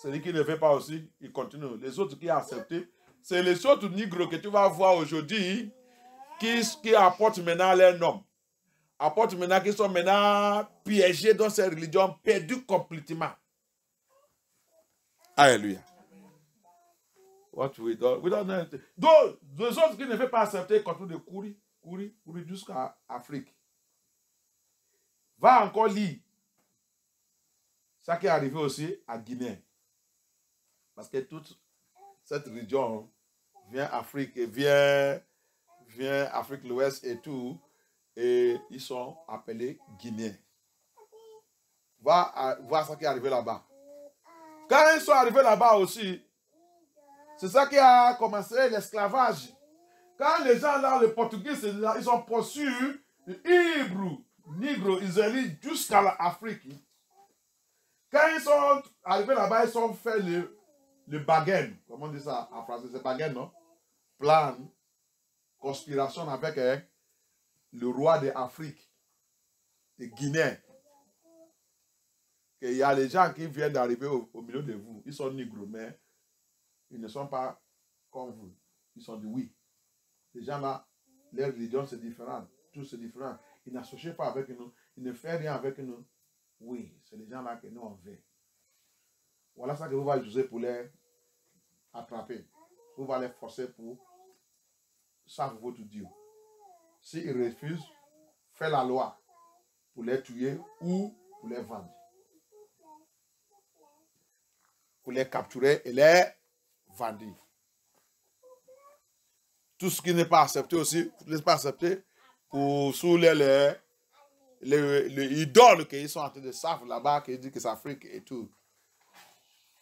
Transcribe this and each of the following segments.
Celui qui ne fait pas aussi, il continue. Les autres qui ont accepté, c'est les autres négros que tu vas voir aujourd'hui qui apportent maintenant leur nom. Apportent maintenant qui sont maintenant piégés dans cette religion, perdus complètement. Alléluia. What we don't know anything. Donc, les autres qui ne veulent pas accepter continuent de courir jusqu'à Afrique. Va encore lire ça qui est arrivé aussi à Guinée. Parce que toute cette région vient Afrique et vient Afrique de l'Ouest et tout. Et ils sont appelés Guinéens. Va voir ce qui est arrivé là-bas. Quand ils sont arrivés là-bas aussi, c'est ça qui a commencé l'esclavage. Quand les gens là, les Portugais, ils ont poursuivi les Hébreux, Négro, Israélites jusqu'à l'Afrique. Quand ils sont arrivés là-bas, ils ont fait le bargain. Comment on dit ça en français? C'est bargain, non? Plan, conspiration avec le roi d'Afrique, le Guinéen. Il y a les gens qui viennent d'arriver au milieu de vous. Ils sont négros, mais ils ne sont pas comme vous. Ils sont du oui. Les gens là, leur religion c'est différent. Tout c'est différent. Ils n'associent pas avec nous. Ils ne font rien avec nous. Oui, c'est les gens là que nous on veut. Voilà ça que vous allez utiliser pour les attraper. Vous allez les forcer pour savoir votre Dieu. S'ils refusent, faites la loi pour les tuer ou pour les vendre. Pour les capturer et les vendre. Tout ce qui n'est pas accepté aussi, n'est pas accepté pour sous les idoles qu'ils sont en train de savent là-bas, qui disent que c'est Afrique et tout.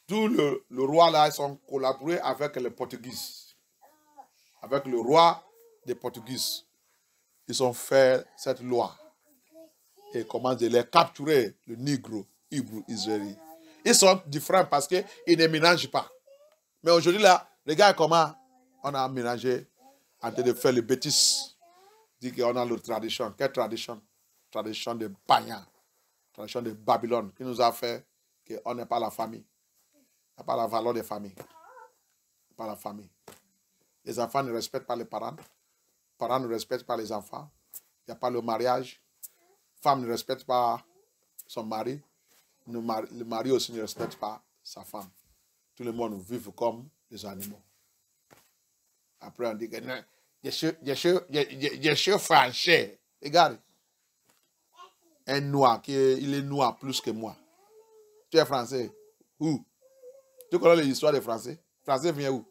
Tout le roi là, ils ont collaboré avec les Portugais. Avec le roi des Portugais. Ils ont fait cette loi. Et commencent de les capturer, le négro, hébreu, israélien. Ils sont différents parce qu'ils ne mélangent pas. Mais aujourd'hui là, regarde comment on a mélangé en train de faire les bêtises. Dit qu'on a notre tradition. Quelle tradition? Tradition de païens. Tradition de Babylone qui nous a fait qu'on n'est pas la famille. Il n'y a pas la valeur des familles. Pas la famille. Les enfants ne respectent pas les parents. Les parents ne respectent pas les enfants. Il n'y a pas le mariage. La femme ne respecte pas son mari. Le mari aussi ne respecte pas sa femme. Tout le monde vit comme des animaux. Après, on dit que non, je suis français. Regarde. Un noir, il est noir plus que moi. Tu es français. Où? Tu connais l'histoire des Français? Français vient où?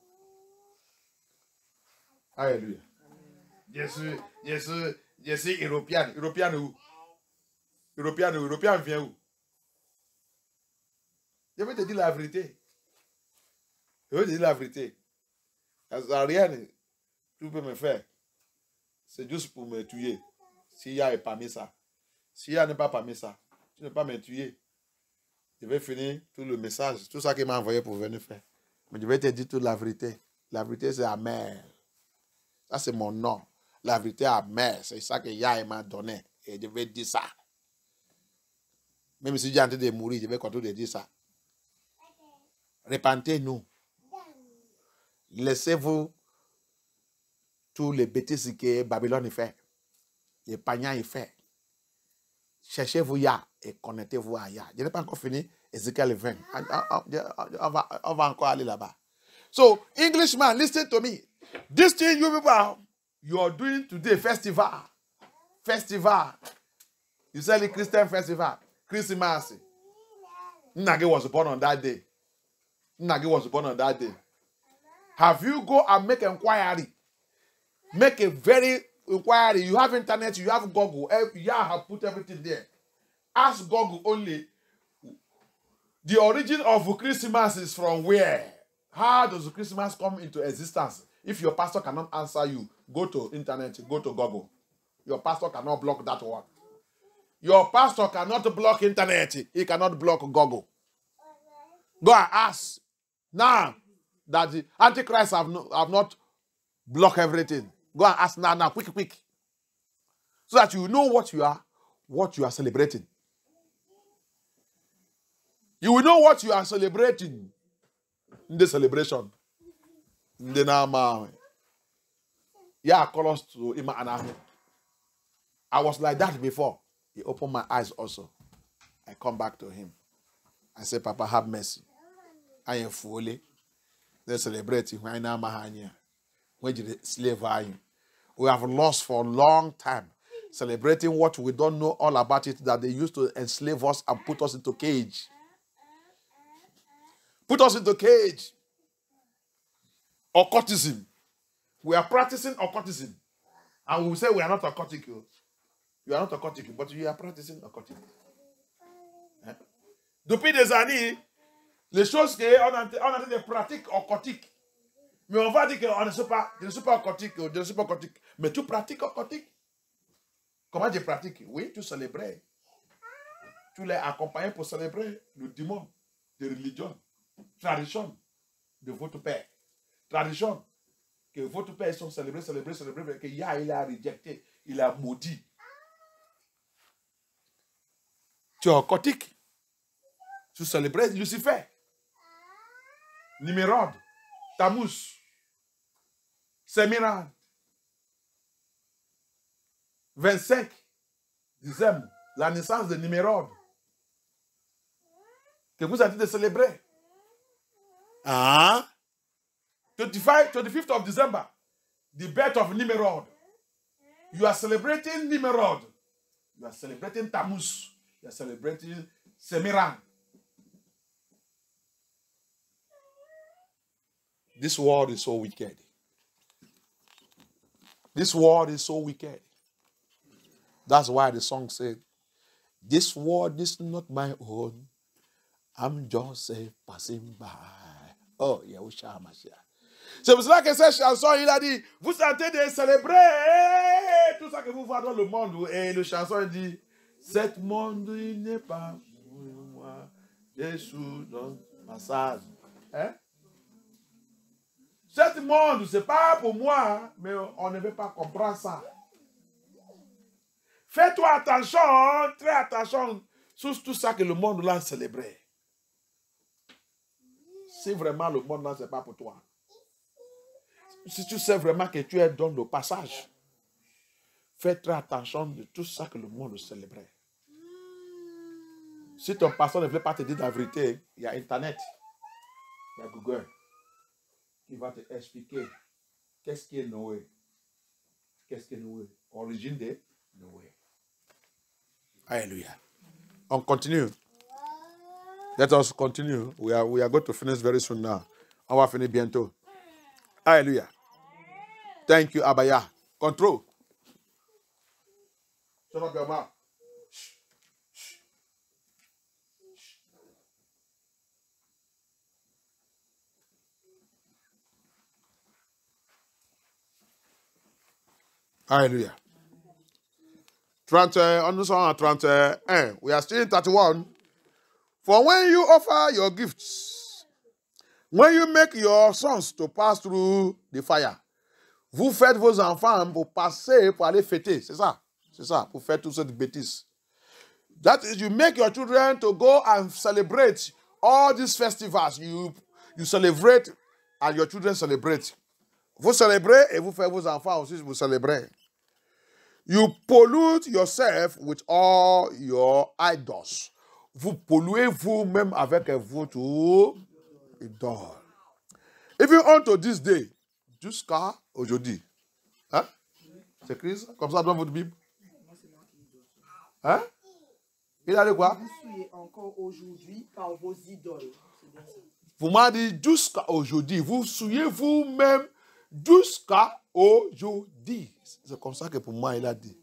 Alléluia. Je suis européen. Européen où? Européen vient où? Je vais te dire la vérité. Je vais te dire la vérité. Rien, tu peux me faire. C'est juste pour me tuer. S'il y a parmi ça. S'il y a pas parmi ça, tu ne peux pas me tuer. Je vais finir tout le message, tout ça qu'il m'a envoyé pour venir faire. Mais je vais te dire toute la vérité. La vérité, c'est amer. Ça, c'est mon nom. La vérité amère. C'est ça que Yahweh m'a donné. Et je vais dire ça. Même si j'ai en train de mourir, je vais continuer de dire ça. Repentez-nous. Laissez-vous tous les bêtises que Babylone fait. Les païens fait. Cherchez-vous Yah et connectez-vous à Yah. Je n'ai pas encore fini. Ézéchiel 20. On va encore aller là-bas. So, Englishman, listen to me. This thing you are doing today, festival. You say the Christian festival. Christmas. Nagi was born on that day. Have you go and make inquiry? Make a very inquiry. You have internet, you have Google. Yah have put everything there. Ask Google only. The origin of Christmas is from where? How does Christmas come into existence? If your pastor cannot answer you, go to internet, go to Google. Your pastor cannot block that one. Your pastor cannot block internet. He cannot block Google. Go and ask. Now that the Antichrist have not blocked everything. Go and ask now, quick. So that you know what you are celebrating. You will know what you are celebrating. the celebration. The nama. Yeah, call us to Ima Anahu. I was like that before. He opened my eyes also. I come back to him. I say, Papa, have mercy. I am fully. They celebrate when I'm a when you slave are you. We have lost for a long time. Celebrating what we don't know all about it, that they used to enslave us and put us into cage. Put us into cage. Occultism. We are practicing occultism. And we will say we are not occultic. You are not occultic, but you are practicing occultism. Depuis des années, les choses qu'on a des pratiques occultiques. Mais on va dire qu'on ne sait pas, je ne suis pas occultique, je ne suis pas occultique. Mais tu pratiques occultique. Comment je pratique? Oui, tu célèbres. Tu les accompagnes pour célébrer le démon de religion. Tradition de votre père. Tradition que votre père sont célébrés, mais que Yah, il a rejeté, il a maudit. Tu es occultique. Tu célèbres Lucifer, Nimérode, Tammuz, Sémiran, 25 décembre, la naissance de Nimérode, que vous êtes de célébrer. 25th of December, the birth of Nimérode. You are celebrating Nimérode. You are celebrating Tammuz. You are celebrating Sémiran. This world is so wicked. This world is so wicked. That's why the song said, this world is not my own. I'm just a passing by. Oh, Yahushua Mashiach. C'est pour cela que cette chanson, il a dit, vous sentez de célébrer tout ça que vous voyez dans le monde. Et le chanson il dit, cet monde il n'est pas pour moi. Je suis dans ma salle. Hein? Cet monde, ce n'est pas pour moi, mais on ne veut pas comprendre ça. Fais-toi attention, très attention sur tout ça que le monde l'a célébré. Si vraiment le monde là, ce n'est pas pour toi. Si tu sais vraiment que tu es dans le passage, fais très attention de tout ça que le monde célébrait. Si ton pasteur ne veut pas te dire la vérité, il y a Internet, il y a Google, qui va te expliquer qu'est-ce qui est Noé. Qu'est-ce qui est Noé? Origine de Noé. Alléluia. On continue. Let us continue. We are going to finish very soon now. On va finir bientôt. Alléluia. Thank you, Abaya. Control. Shut up your mouth. Hallelujah. 31. We are still in 31. For when you offer your gifts, when you make your sons to pass through the fire, vous faites vos enfants pour passer, pour aller fêter. C'est ça. C'est ça, pour faire toutes ces bêtises. That is, you make your children to go and celebrate all these festivals. You celebrate and your children celebrate. Vous célébrez et vous faites vos enfants aussi, vous célébrez. You pollute yourself with all your idols. Vous polluez vous-même avec votre idole. Even unto this day, jusqu'à aujourd'hui. Hein? C'est écrit ça? Comme ça dans votre Bible? Hein? Il a dit quoi? Vous souillez encore aujourd'hui par vos idoles. Vous m'avez dit jusqu'à aujourd'hui. Vous souillez vous-même jusqu'à aujourd'hui. C'est comme ça que pour moi il a dit.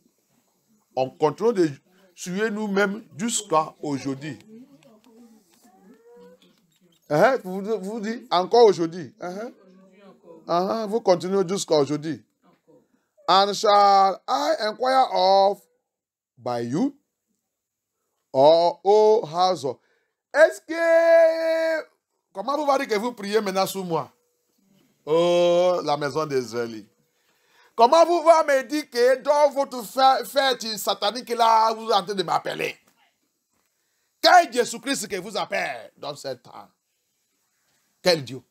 On continue de souiller nous-mêmes jusqu'à aujourd'hui. Vous dites encore aujourd'hui. Vous continuez jusqu'à aujourd'hui. And shall I inquire of by you or O house of... Est-ce que... Comment vous va dire que vous priez maintenant sur moi? Oh, la maison d'Israël. Comment vous va me dire que dans votre fête satanique là, vous êtes en train de m'appeler? Quel Jésus-Christ que vous appelle dans ce temps? Quel Dieu?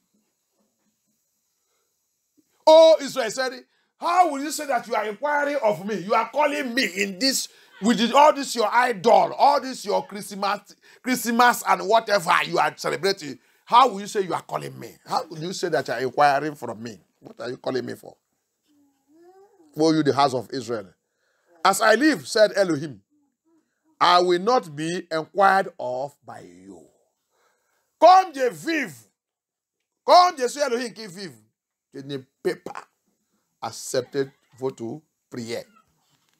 Oh, Israel said, how will you say that you are inquiring of me? You are calling me in this, with all this your idol, all this your Christmas and whatever you are celebrating. How will you say you are calling me? How will you say that you are inquiring from me? What are you calling me for? For you, the house of Israel. As I live, said Elohim, I will not be inquired of by you. Comme je vive, comme je suis Elohim qui vive, je ne peux pas accepter votre prière.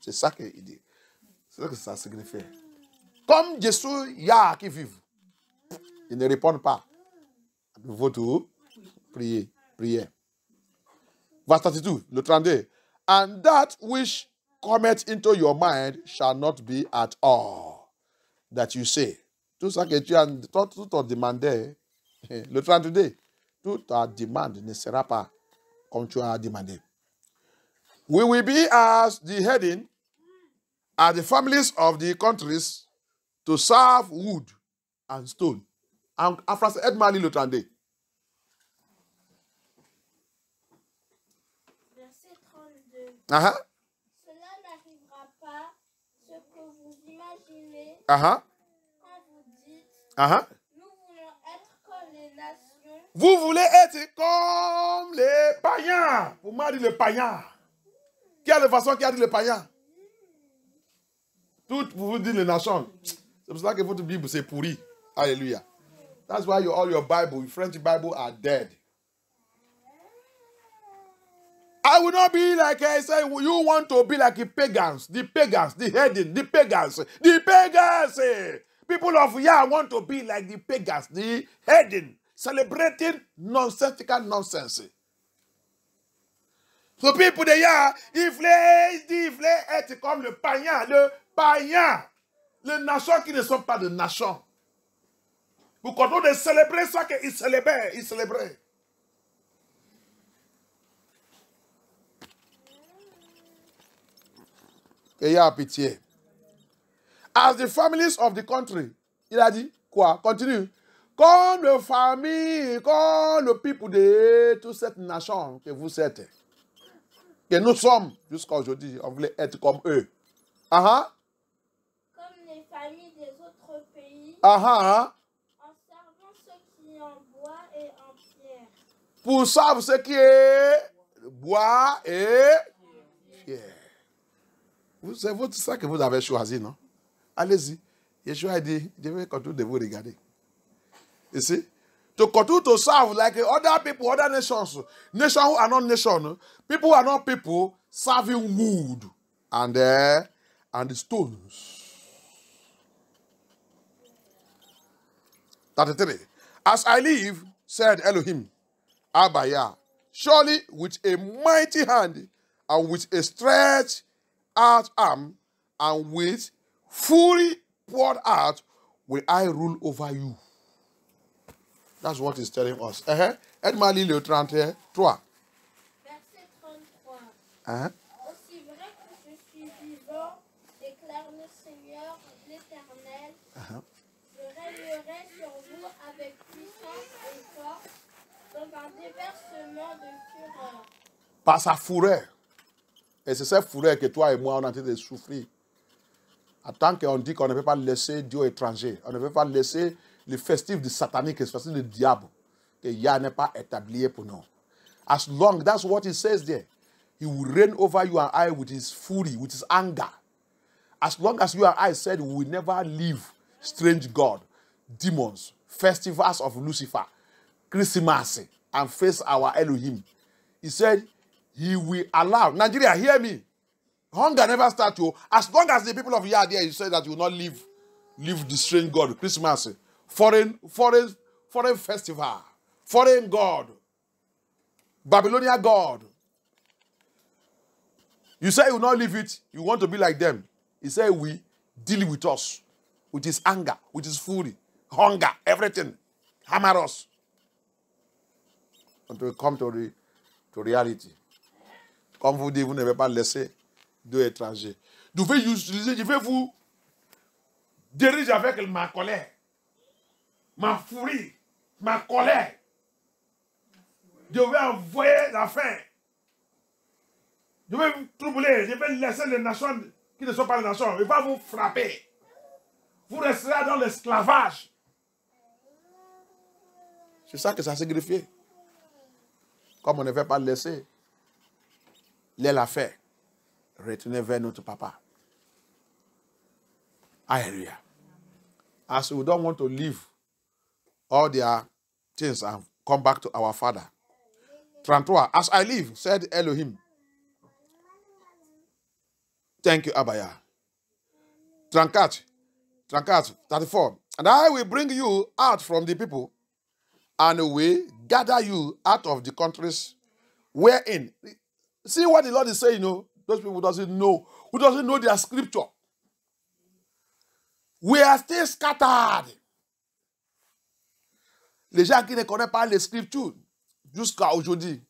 C'est ça qu'il dit. C'est ça que ça signifie. Comme je suis Yah qui vive, je ne réponds pas à votre prière. Verse 32, le 32. And that which cometh into your mind shall not be at all that you say. Tout ça que tu as, tout ton demandé, le 32, toute ta demande ne sera pas comme tu as demandé. We will be as the heading, as the families of the countries, to serve wood and stone. En français, aide-moi à lire le 32. Verset 32. Uh-huh. Cela n'arrivera pas, ce que vous imaginez Uh-huh. quand vous dites Uh-huh. nous voulons être comme les nations. Vous voulez être comme les païens. Vous m'avez dit les païens. Qui a la façon qui a dit les païens? Tout vous dites les nations. C'est pour ça que votre Bible c'est pourri. Alléluia. That's why all your Bible, French Bible are dead. I will not be like I say, you want to be like the pagans, the heathen, the pagans. People of Yah want to be like the pagans, the heathen, celebrating nonsensical nonsense. So people de Yah, ils voulaient être comme le païen, les nations qui ne sont pas des nations. Pour qu'on de célébrer ça qu'ils célébraient. Et il y a pitié. As the families of the country, il a dit quoi? Continue. Comme les familles, comme le peuple de toute cette nation que vous êtes, que nous sommes jusqu'à aujourd'hui, on voulait être comme eux. Uh-huh. Comme les familles des autres pays, Uh-huh. en servant ce qui est en bois et en pierre. Pour savoir ce qui est bois et pierre. C'est ça que vous avez choisi, non? Allez-y. Yeshua a dit, je vais continuer de vous regarder. You see? To continue to serve like other people, other nations. Nations who are not nations. People who are not people serving wood and the stones. 33. As I live, said Elohim, Abaya, surely with a mighty hand and with a stretched out arm and with fury poured out will I rule over you. That's what he's telling us. Aide-moi le 33. Verset 33. Uh-huh. Aussi vrai que je suis vivant, déclare le Seigneur l'Éternel, je régnerai sur vous avec puissance et force, dans un déversement de fureur. Par sa fureur. Et c'est cette fureur que toi et moi, on est en train de souffrir. En tant qu'on dit qu'on ne peut pas laisser Dieu étranger, on ne peut pas laisser le festif du satanique, le festif du diable, que Yah n'est pas établi pour nous. As long, that's what he says there. He will reign over you and I with his fury, with his anger. As long as you and I said we will never leave strange God, demons, festivals of Lucifer, Christmas, and face our Elohim. He said he will allow. Nigeria, hear me. Hunger never starts you. As long as the people of Yah there, he said that you will not leave the strange God, Christmas, foreign festival, foreign God, Babylonian God. You say you will not leave it, you want to be like them. He said we deal with us, with his anger, with his fury, hunger, everything, hammer us. Until we come to reality. Comme vous dites, vous ne devez pas laisser deux étrangers. Je vais vous diriger avec ma colère, ma furie, ma colère. Je vais envoyer la faim Je vais vous troubler, je vais laisser les nations qui ne sont pas les nations. Il va vous frapper. Vous resterez dans l'esclavage. C'est ça que ça signifie. Comme on ne veut pas le laisser, les l'a fait. Retournez vers notre papa. Hallelujah. As we don't want to leave all their things and come back to our father. 33. As I live, said Elohim. Thank you, Abaya. 34. And I will bring you out from the people, and will gather you out of the countries wherein. See what the Lord is saying, you know? Those people who doesn't know their scripture. We are still scattered. Les gens qui ne connaissent pas les scriptures, jusqu'à aujourd'hui,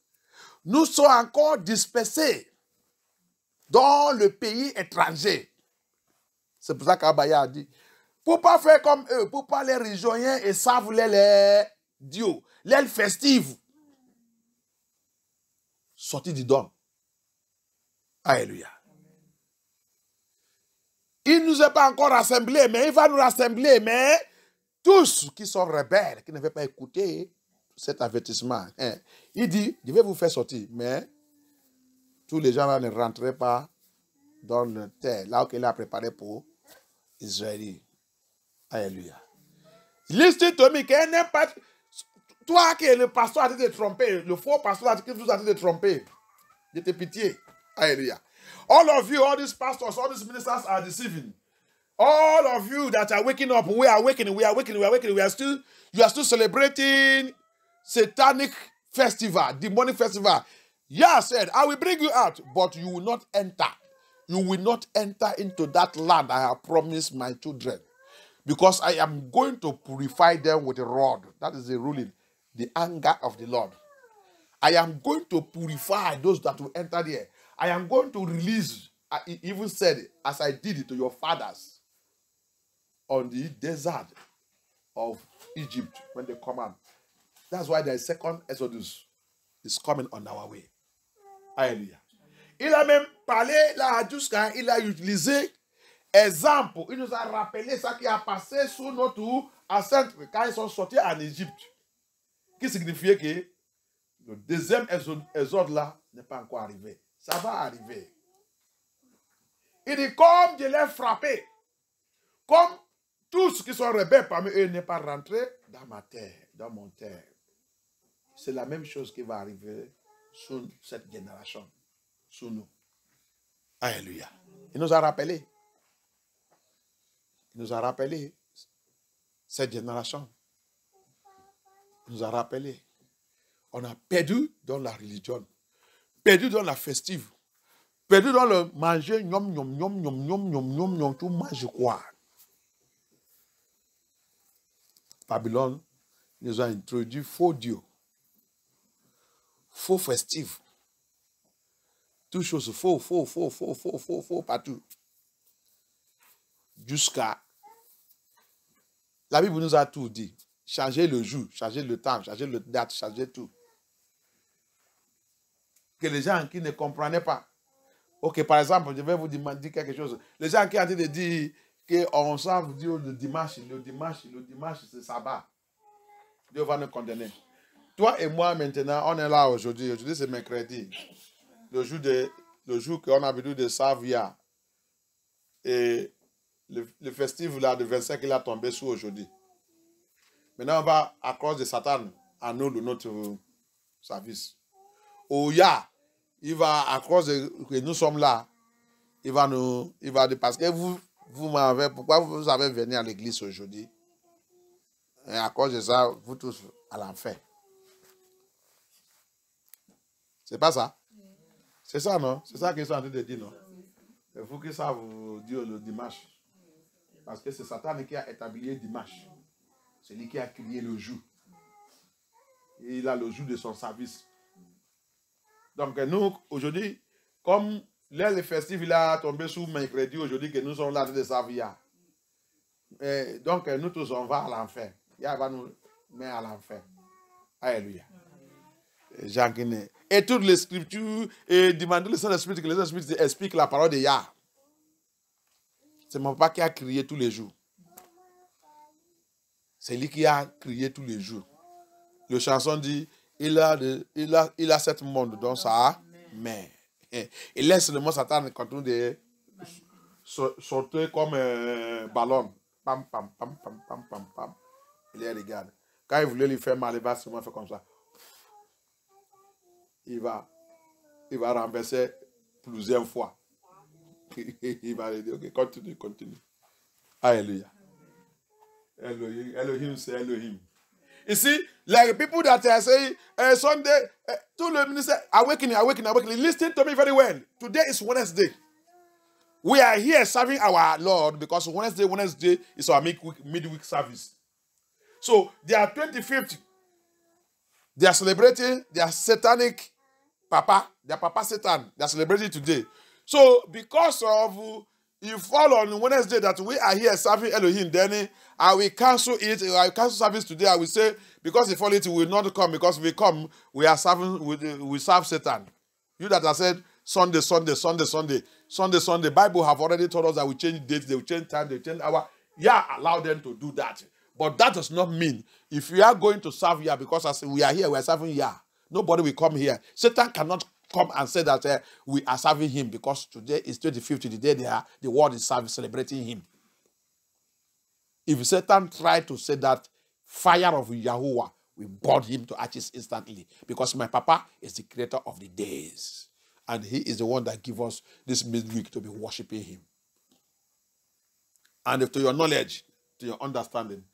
nous sommes encore dispersés dans le pays étranger. C'est pour ça qu'Abaya a dit, pour ne pas faire comme eux, pour ne pas les rejoindre et savent les dieux, les festives. Sortis du don. Alléluia. Il ne nous a pas encore rassemblés, mais il va nous rassembler. Mais tous qui sont rebelles, qui ne veulent pas écouter cet avertissement, il dit, je vais vous faire sortir, mais tous les gens là ne rentreraient pas dans le terre, là où il a préparé pour Israël. Alléluia. Listen to me, qu'il n'est pas... Toi qui es le pasteur a été trompé, le faux pasteur qui vous a été trompé, je te pitié. Hallelujah. All of you, all these pastors, all these ministers are deceiving. All of you that are waking up, we are waking, we are waking, we are waking, you are still celebrating satanic festival, demonic festival. Yah said, I will bring you out, but you will not enter. You will not enter into that land I have promised my children. Because I am going to purify them with a rod. That is the ruling, the anger of the Lord. I am going to purify those that will enter there. I am going to release, he even said, as I did it to your fathers on the desert of Egypt when they come out. That's why the second Exodus is coming on our way. Alléluia. Il a même parlé là jusqu'à, il a utilisé exemple. Il nous a rappelé ça qui a passé sous notre ancêtre quand ils sont sortis en Égypte. Qui signifiait que le deuxième exode là n'est pas encore arrivé. Ça va arriver. Il dit, comme je l'ai frappé, comme tous qui sont rebelles parmi eux n'est pas rentré dans ma terre, dans mon terre. C'est la même chose qui va arriver sur cette génération, sur nous. Alléluia. Il nous a rappelé. Il nous a rappelé cette génération. Il nous a rappelé. On a perdu dans la religion. Perdu dans la festive, perdu dans le manger, tout mange quoi. Babylone nous a introduit faux dieux, faux festifs, toutes choses faux partout. Jusqu'à, la Bible nous a tout dit, changer le jour, changer le temps, changer le date, changer tout. Que les gens qui ne comprenaient pas. Ok, par exemple, je vais vous dire quelque chose. Les gens qui ont dit de dire qu'on savent dire le dimanche, c'est sabbat. Dieu va nous condamner. Toi et moi, maintenant, on est là aujourd'hui. Aujourd'hui, c'est mercredi. Le jour qu'on a besoin de Savia. Et le festif là, de 25, il a tombé sur aujourd'hui. Maintenant, on va, à cause de Satan, annuler notre service. Oya, il va, à cause que nous sommes là, il va parce que vous m'avez, pourquoi vous avez venu à l'église aujourd'hui? Et à cause de ça, vous tous à l'enfer. C'est pas ça? C'est ça, non? C'est ça qu'ils sont en train de dire, non? Il faut que ça vous dise le dimanche. Parce que c'est Satan qui a établi le dimanche. C'est lui qui a créé le jour. Et il a le jour de son service. Donc nous, aujourd'hui, comme le festif il a tombé sous mercredi, aujourd'hui que nous sommes là de Savia. Donc nous tous on va à l'enfer. Il va nous mettre à l'enfer. Alléluia. et toutes les scriptures et demander le Saint-Esprit que le Saint-Esprit explique la parole de Yah. C'est mon papa qui a crié tous les jours. C'est lui qui a crié tous les jours. Le chanson dit, il a sept mondes dans sa main. Il laisse seulement Satan continue de sauter comme un ballon. Pam, pam, pam, pam, pam, pam, pam. Il les regarde. Quand il voulait lui faire mal, il va seulement faire comme ça. Il va renverser plusieurs fois. Il va lui dire, ok, continue. Alléluia. Elohim, c'est Elohim. Ici, like people that are saying, Sunday, tout le ministère, awakening. Listen to me very well. Today is Wednesday. We are here serving our Lord because Wednesday is our midweek service. So, they are 25th. They are celebrating their satanic papa, their papa Satan. They are celebrating today. So, because of you fall on Wednesday that we are here serving Elohim, then I will cancel it. I will cancel service today. I will say, because if fall it, we will not come. Because if we come, we are serving, we serve Satan. You that have said Sunday. Bible have already told us that we change dates, they will change time, they will change hour. Yeah, allow them to do that. But that does not mean if we are going to serve Yah, because as we are here, we are serving Yah. Nobody will come here. Satan cannot come and say that we are serving him, because today is 25th, the day the world is celebrating him. If Satan tried to say that, fire of Yahuwah will burn him to ashes instantly, because my papa is the creator of the days. And he is the one that gives us this midweek to be worshiping him. And if to your knowledge, to your understanding,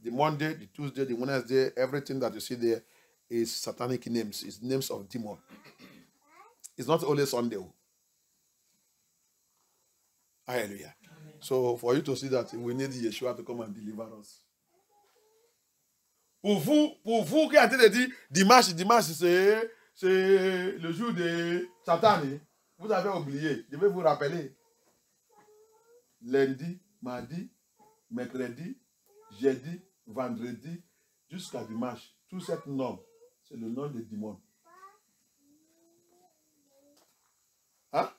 the Monday, the Tuesday, the Wednesday, everything that you see there is satanic names. It's names of demon. It's not only Sunday. Hallelujah. Amen. So for you to see that, we need Yeshua to come and deliver us. Pour vous qui avez dit dimanche, c'est le jour de Satan. Vous avez oublié. Je vais vous rappeler. Lundi, mardi, mercredi, jeudi, vendredi, jusqu'à dimanche. Tout cet nom, c'est le nom de démon. Hein?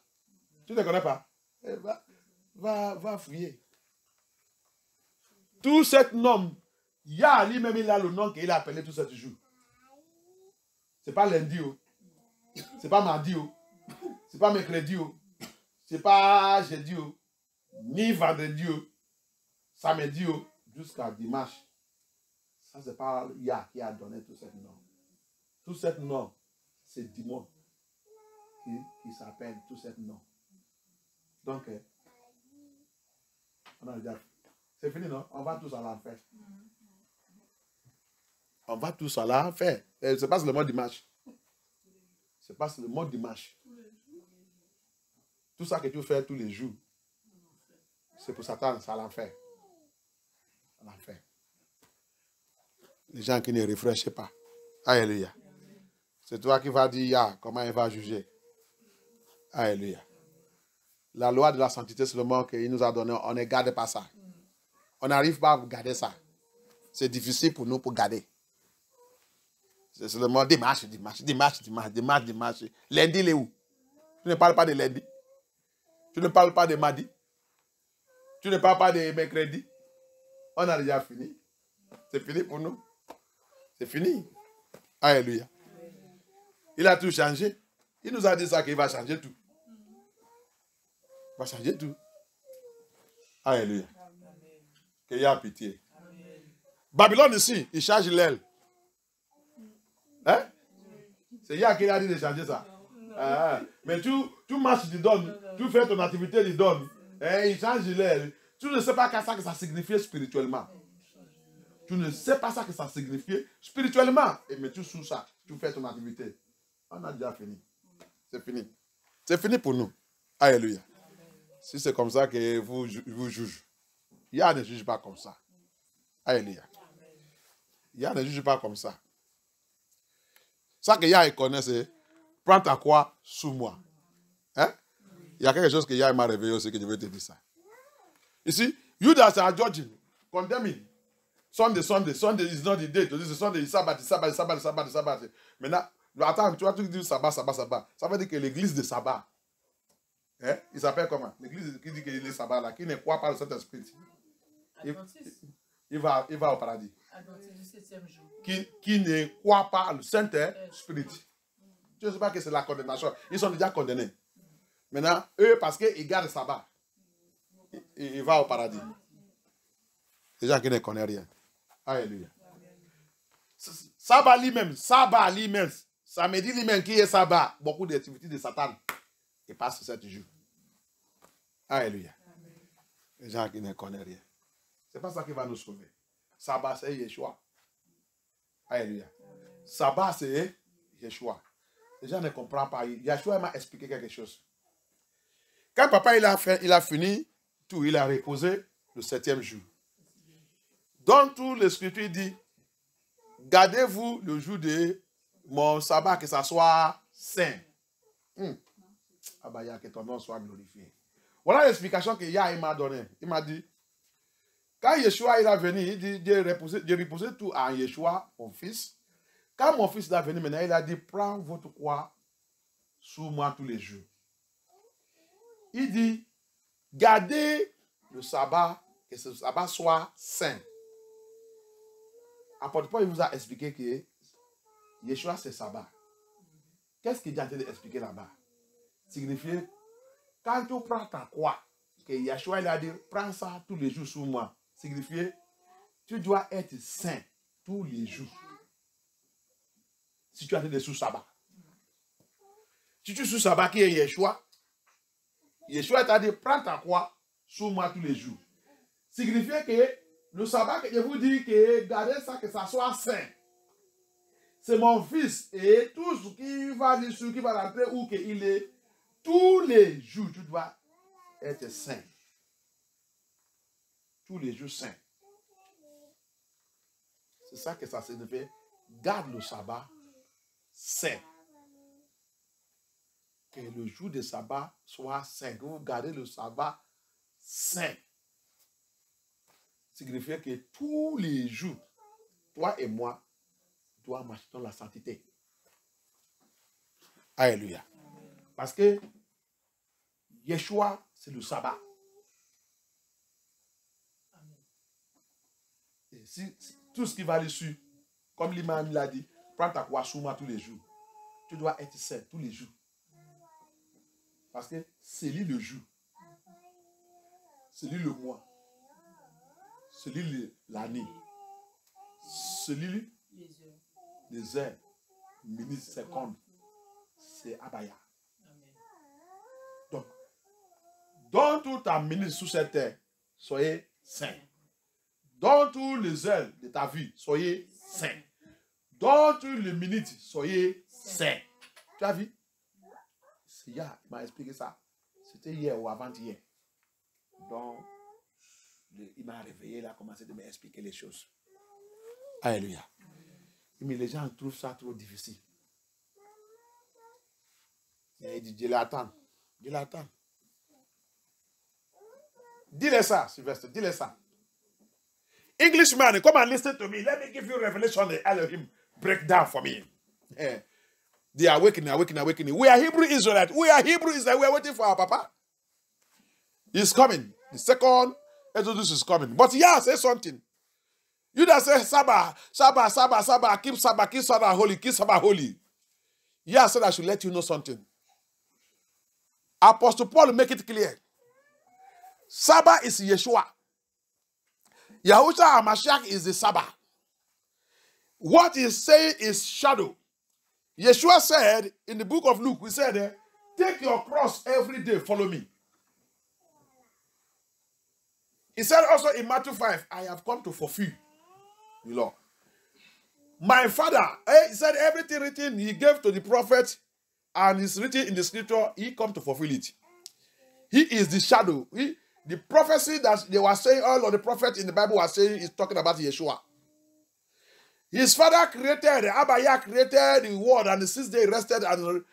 Tu ne connais pas? Va fouiller. Tout cet nom, Yah lui-même, il a le nom qu'il a appelé tout ce jour. C'est pas lundi, c'est pas mardi, c'est pas mercredi, c'est pas jeudi, ni vendredi, samedi, jusqu'à dimanche. Ça, c'est pas Yah qui a donné tout ce nom. Tout ce nom, c'est démon qui s'appelle tout ce nom. Donc, on a déjà fait. C'est fini, non? On va tous à l'enfer. On va tous à l'enfer. C'est pas seulement dimanche. C'est pas seulement dimanche. Tout ça que tu fais tous les jours, c'est pour Satan, c'est à l'enfer. À l'enfer. Les gens qui ne réfléchissent pas. Alléluia. C'est toi qui vas dire comment il va juger. Alléluia. La loi de la sainteté, c'est le mot qu'il nous a donné. On ne garde pas ça. On n'arrive pas à garder ça. C'est difficile pour nous pour garder. C'est seulement dimanche. Lundi, il est où? Tu ne parles pas de lundi. Tu ne parles pas de mardi. Tu ne parles pas de mercredi. On a déjà fini. C'est fini pour nous. C'est fini. Alléluia. Il a tout changé. Il nous a dit ça qu'il va changer tout. Il va changer tout. Alléluia. Qu'il y a pitié. Babylone ici, il change l'aile. Hein? C'est Yah qui a dit de changer ça. Mais tu marches, tu donnes. Tu fais ton activité, tu donnes. Il change l'aile. Tu ne sais pas ça que ça signifie spirituellement. Tu ne sais pas ça que ça signifie spirituellement. Mais tu sous ça, tu fais ton activité. On a déjà fini. C'est fini. C'est fini pour nous. Alléluia. Si c'est comme ça que vous jugez. Yah ne juge pas comme ça. Alléluia. Yah ne juge pas comme ça. Ça que Yah connaît, c'est prends ta croix sous moi. Hein? Il y a quelque chose que Yah m'a réveillé aussi que je vais te dire ça. Ici, you that are judging, condemning. Sunday is not the day. This is Sunday, Sabbath. Maintenant, Attends, tu vois, tu dis sabbat, sabbat, sabbat. Ça veut dire que l'église de sabbat, hein, il s'appelle comment? L'église qui dit qu'il est sabbat, là, qui ne croit pas le Saint-Esprit. Il va au paradis. Qui ne croit pas le Saint-Esprit. Tu ne sais pas que c'est la condamnation. Ils sont déjà condamnés. Maintenant, eux, parce qu'ils gardent le sabbat, ils vont au paradis. Les gens qui ne connaissent rien. Alléluia. Sabbat lui-même, samedi lui-même qui est sabbat, beaucoup d'activités de Satan, il passe sur 7 jours. Alléluia. Les gens qui ne connaissent rien. C'est pas ça qui va nous sauver. Sabbat, c'est Yeshua. Alléluia. Sabbat, c'est Yeshua. Les gens ne comprennent pas. Yeshua m'a expliqué quelque chose. Quand papa il a fini, tout, il a reposé le 7e jour. Dans tout l'Écriture dit, gardez-vous le jour de mon sabbat, que ça soit saint. Ah bah, que ton nom soit glorifié. Voilà l'explication que Yah m'a donnée. Il m'a dit, quand Yeshua il a venu, il dit, j'ai reposé tout à Yeshua, mon fils. Quand mon fils est venu maintenant, il a dit, prends votre croix sous moi tous les jours. Il dit, gardez le sabbat, que ce sabbat soit saint. Apôtre Paul, il vous a expliqué que Yeshua c'est sabbat. Qu'est-ce qu'il a été expliqué là-bas? Signifie, quand tu prends ta croix, que Yeshua il a dit, prends ça tous les jours sous moi. Signifie, tu dois être saint tous les jours. Si tu as été sous sabbat. Si tu es sous sabbat qui est Yeshua, Yeshua t'a dit, prends ta croix sous moi tous les jours. Signifie que le sabbat que je vous dis, que gardez ça, que ça soit saint. C'est mon fils. Et tout ce qui va dessus, qui va rentrer où qu'il est, tous les jours, tu dois être saint. Tous les jours saints. C'est ça que ça signifie. Garde le sabbat saint. Que le jour de sabbat soit saint. Que vous gardez le sabbat saint. Signifie que tous les jours, toi et moi, dois marcher dans la sainteté. Alléluia. Parce que Yeshua, c'est le sabbat. Et tout ce qui va dessus, comme l'imam l'a dit, prends ta croix sous moi tous les jours. Tu dois être saint tous les jours. Parce que c'est lui le jour. C'est lui le mois. C'est lui l'année. C'est lui les heures, minutes, secondes. C'est Abaya. Donc, dans toute ta minute sous cette terre, soyez saints. Dans toutes les heures de ta vie, soyez saints. Dans toutes les minutes, soyez saints. Tu as vu? C'est hier, il m'a expliqué ça. C'était hier ou avant-hier. Donc, il m'a réveillé, il a commencé de m'expliquer les choses. Alléluia. Mais les gens trouvent ça trop difficile. Il dit, Dieu l'attend. Dieu l'attend. Dis-le ça, Sylvestre, dis-le ça. Englishman, come and listen to me. Let me give you revelation. The Elohim break down for me. The awakening. We are Hebrew Israelites. We are waiting for our Papa. He's coming. The second Exodus is coming. But yeah, say something. You that say Sabbath, keep Sabbath holy. Yeah, said I should let you know something. Apostle Paul make it clear. Sabbath is Yeshua. Yahushua HaMashiach is the Sabbath. What he's saying is shadow. Yeshua said in the book of Luke, we said, take your cross every day, follow me. He said also in Matthew 5, I have come to fulfill the law. My Father, he said everything written he gave to the prophet and is written in the scripture, he come to fulfill it. He is the shadow. The prophecy that they were saying, all of the prophets in the Bible were saying, is talking about Yeshua. His father created, Abaya created the world, and the 6th day rested, and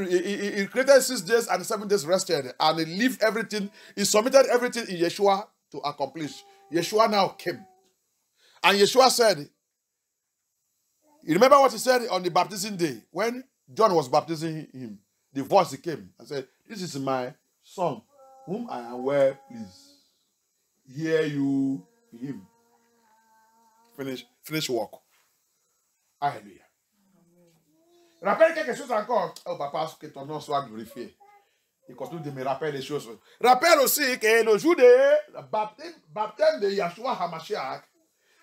he created 6 days and 7 days rested, and he lived everything, he submitted everything in Yeshua to accomplish. Yeshua now came. And Yeshua said, You remember what he said on the baptism day? When John was baptizing him, the voice came and said, "This is my son, whom I am well pleased. Hear you him." Finish work. Alléluia. Rappelle quelque chose encore. Oh papa, que ton nom soit glorifié. Il continue de me rappeler des choses. Rappelle aussi que le jour de baptême de Yeshua HaMashiach,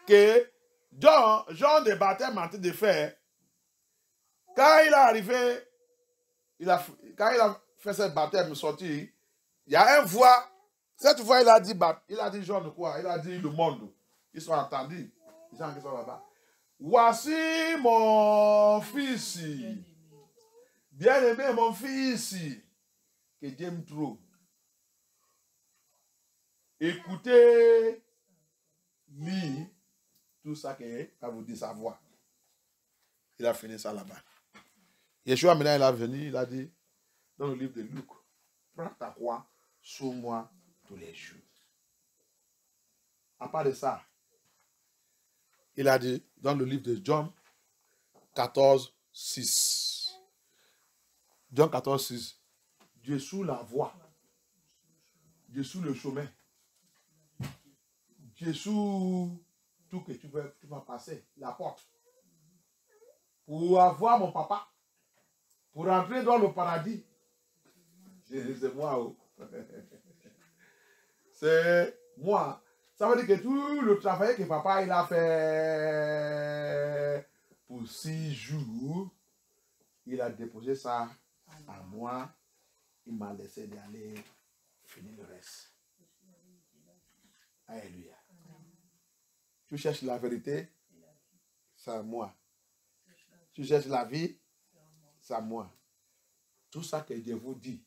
que Jean de baptême en train de faire, quand il est arrivé, quand il a fait ce baptême sorti, il y a une voix. Cette fois, il a dit Jean de quoi? Il a dit le monde. Ils sont entendus. Les gens qui sont là-bas. Voici mon fils. Bien-aimé, mon fils. Que j'aime trop. Écoutez, lis tout ça que va vous dire sa voix. Il a fini ça là-bas. Yeshua, maintenant, il est venu, il a dit, dans le livre de Luc, prends ta croix sur moi tous les jours. À part de ça, il a dit, dans le livre de Jean 14, 6. Jean 14, 6. Dieu sous la voie. Dieu sous le chemin. Dieu sous tout que tu vas passer, la porte. Pour avoir mon papa. Pour entrer dans le paradis. C'est moi. Oh. C'est moi. Ça veut dire que tout le travail que papa il a fait pour 6 jours, il a déposé ça à moi. Il m'a laissé d'aller finir le reste. Alléluia. Tu cherches la vérité, c'est à moi. Tu cherches la vie, c'est à moi. Tout ça que Dieu vous dit,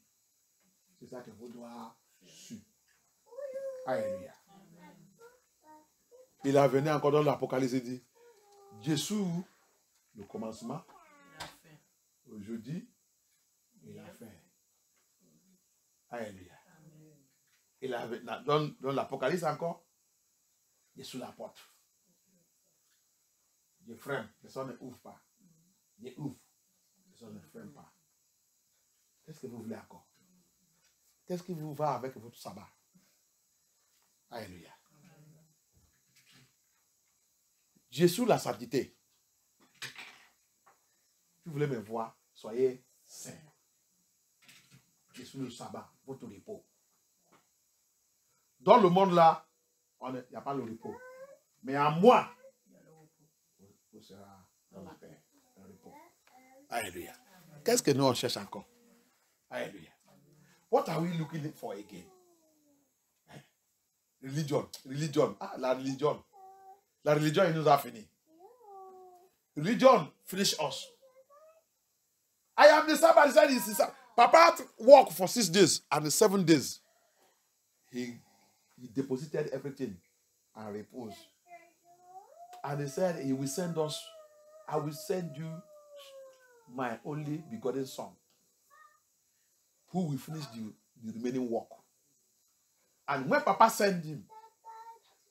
c'est ça que vous devez suivre. Alléluia. Il a venu encore dans l'Apocalypse et dit, Jésus, le commencement, aujourd'hui, il a fait. Alléluia. Il a dans l'Apocalypse encore, Jésus la porte. Dieu freine, personne ne ouvre pas. Dieu ouvre, personne ne freine pas. Qu'est-ce que vous voulez encore? Qu'est-ce qui vous va avec votre sabbat? Alléluia. Jésus la sainteté. Si vous voulez me voir, soyez saints. Jésus le sabbat, votre repos. Dans le monde là, il n'y a pas le repos. Mais en moi, vous serez dans la paix, dans le repos. Alléluia. Qu'est-ce que nous on cherche encore? Alléluia. What are we looking for again? Religion. Ah, la religion. La religion, il nous a fini. Religion finish us. I am the Sabbath. Papa worked for 6 days and the 7 days. He deposited everything and reposed. And he said, he will send us, I will send you my only begotten son, who will finish the remaining work. And when Papa sent him,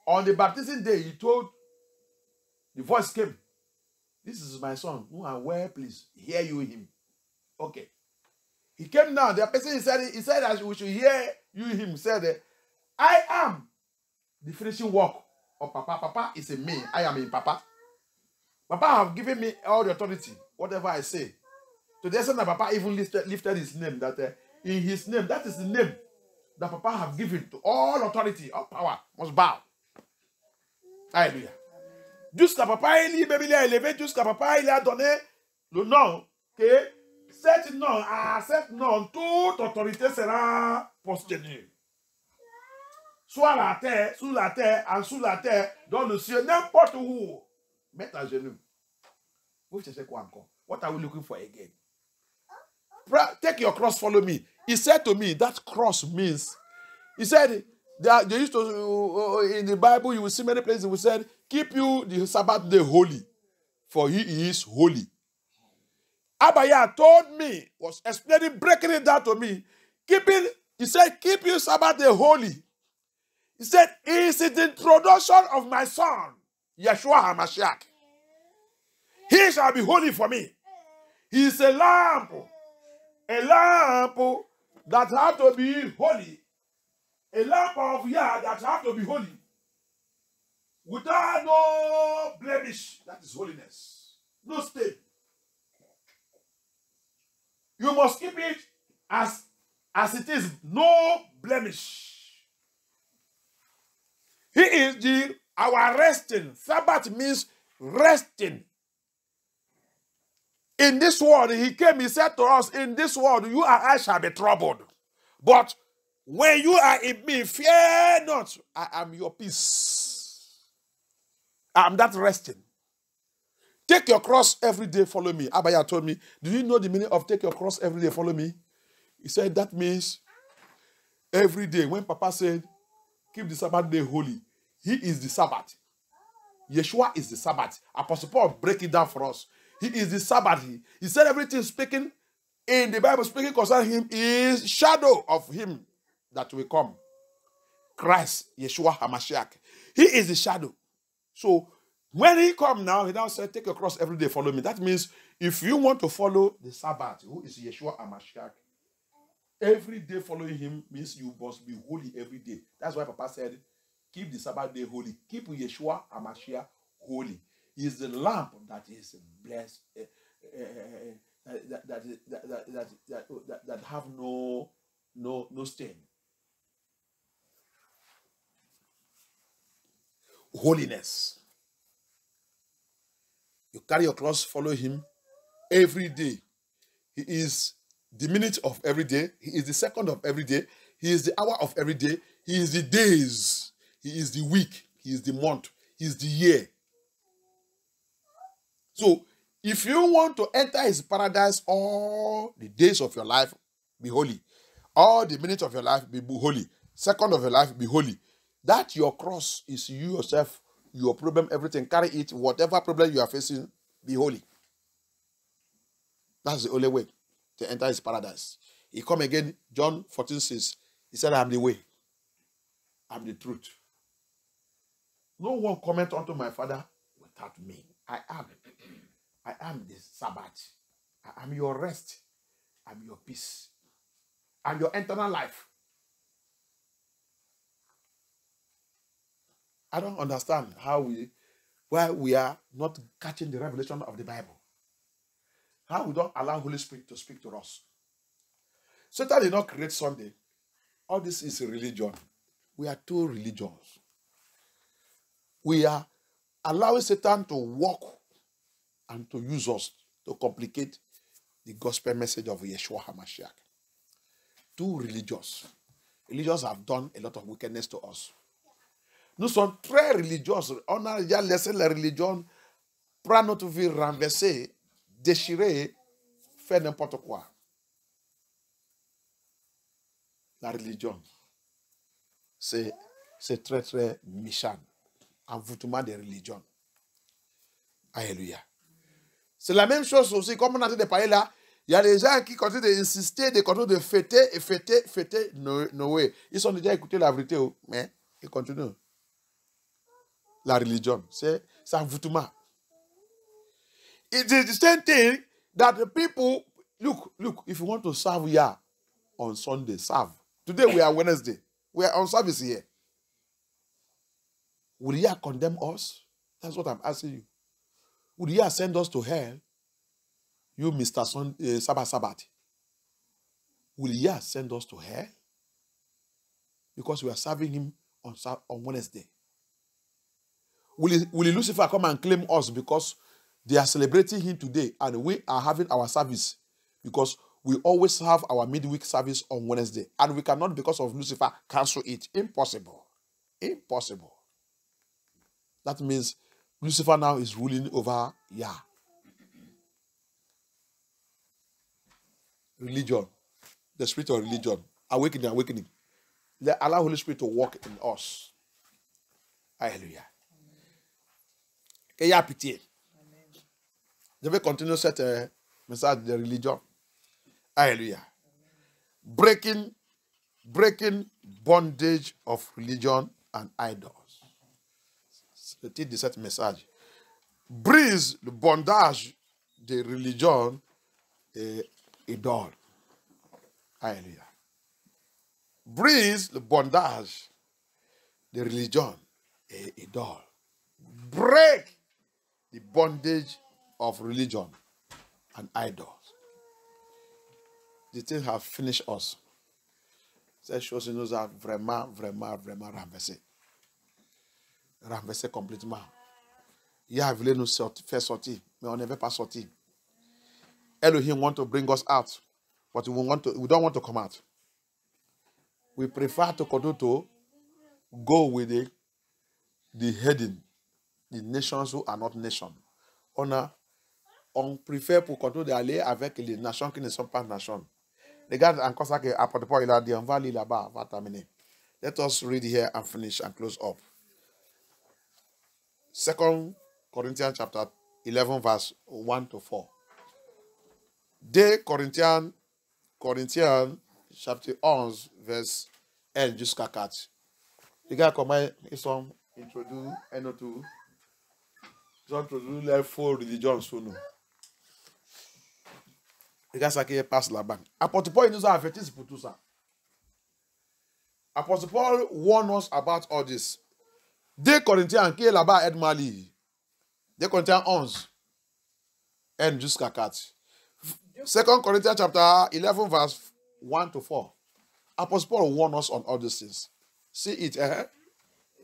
on the baptism day, he told, the voice came, this is my son, who I am well pleased. Hear you him. Okay. He came now, the person he said that we should hear you him. He said, I am the finishing work of Papa. Papa is in me. I am in Papa. Papa have given me all the authority, whatever I say. To the extent that Papa even lifted his name, that in his name, that is the name that Papa have given to all authority, all power, must bow. Alléluia. Jusqu'à Papa, il a élevé, jusqu'à Papa, il a donné le nom, que cet nom, à cet nom, toute autorité sera prosternée. Soit la terre, sous la terre, en sous la terre, dans le ciel, n'importe où. Mets à genoux. Vous cherchez quoi encore? What are we looking for again? Take your cross, follow me. He said to me, that cross means, he said, they used to, in the Bible, you will see many places, we said, keep you the Sabbath day holy, for he is holy. Abaya told me, was explaining, breaking it down to me, he said, keep you Sabbath day holy. He said, it is the introduction of my son, Yeshua HaMashiach. He shall be holy for me. He is a lamp that has to be holy. A lamp of Yah that has to be holy. Without no blemish. That is holiness. No stain. You must keep it as it is. No blemish. He is our resting. Sabbath means resting. In this world, he came, he said to us, in this world, you and I shall be troubled. But when you are in me, fear not. I am your peace. I am that resting. Take your cross every day, follow me. Abaya told me, do you know the meaning of take your cross every day, follow me? He said that means every day. When Papa said, keep the Sabbath day holy, he is the Sabbath. Yeshua is the Sabbath. Apostle Paul break it down for us. He is the Sabbath. He said everything speaking in the Bible, speaking concerning him, is shadow of him that will come. Christ, Yeshua HaMashiach. He is the shadow. So when he come now, he now said, take your cross every day, follow me. That means if you want to follow the Sabbath, who is Yeshua HaMashiach, every day following him means you must be holy every day. That's why Papa said, keep the Sabbath day holy. Keep Yeshua HaMashiach holy. He is the lamp that is blessed, that have no stain. Holiness. You carry your cross, follow him every day. He is the minute of every day. He is the second of every day. He is the hour of every day. He is the days. He is the week. He is the month. He is the year. So, if you want to enter his paradise, all the days of your life, be holy. All the minutes of your life, be holy. Second of your life, be holy. That your cross is you yourself, your problem, everything. Carry it. Whatever problem you are facing, be holy. That's the only way to enter his paradise. He come again, John 14 says, he said, I am the way. I am the truth. No one comment unto my Father without me. I am the Sabbath. I am your rest. I am your peace. I am your eternal life. I don't understand why we are not catching the revelation of the Bible. How we don't allow Holy Spirit to speak to us. Satan did not create Sunday. All this is a religion. We are two religions. We are allowing Satan to walk and to use us to complicate the gospel message of Yeshua HaMashiach. Two religions. Religions have done a lot of wickedness to us. Nous sommes très religieux. On a déjà laissé la religion prendre notre vie, renverser, déchirer, faire n'importe quoi. La religion, c'est très, très méchant. Envoûtement des religions. Alléluia. C'est la même chose aussi, comme on a dit de parler là, il y a des gens qui continuent d'insister, de continuer de fêter Noé. Ils ont déjà écouté la vérité, mais ils continuent. La religion, c'est envoûtement. It is the same thing that the people, look, if you want to serve Yah on Sunday, serve. Today we are Wednesday. We are on service here. Will Yah condemn us? That's what I'm asking you. Would Yah send us to hell? You, Mr. Sabbath. Will Yah send us to hell? Because we are serving him on Wednesday. Will Lucifer come and claim us because they are celebrating him today and we are having our service? Because we always have our midweek service on Wednesday. And we cannot, because of Lucifer, cancel it. Impossible. Impossible. That means Lucifer now is ruling over Yah. Religion. The spirit of religion. Awakening. Allow Holy Spirit to work in us. Hallelujah. Qu'il y a pitié. Je vais continuer cette message de religion. Hallelujah. Breaking bondage of religion and idols. C'est le titre de cette message. brise le bondage des religions et idoles. Alléluia. Brise le bondage des religions et idoles. Break the bondage of religion and idols. The thing have finished us. Cette chose nous a vraiment renversé. Renversé complètement. Il a voulu nous faire sortir, mais on ne veut pas sortir. Elohim want to bring us out, but we don't want to come out. We prefer to continue to go with the heading, the nations who are not nations. On préfère pour continuer d'aller avec les nations qui ne sont pas nations. Regarde encore ça que apôtre Paul il a dit, on va lire là-bas, on va terminer. Let us read here and finish and close up. 2 Corinthians chapter 11 verse 1 to 4. 2 Corinthiens chapitre 11 verse 1 jusqu'à 4. Regarde comment ils sont introduits un autre. Ils ont introduit les faux religions sur nous. Regarde ça qui passe là-bas. Apôtre Paul nous a avertis pour tout ça. Apôtre Paul warn us about all this. 2 Corinthiens qui est là-bas, aide-moi à lire. 2 Corinthiens 11, 1 jusqu'à 4. 2 Corinthians chapter 11 verse 1 to 4. Apostle Paul warn us on all these things. See it.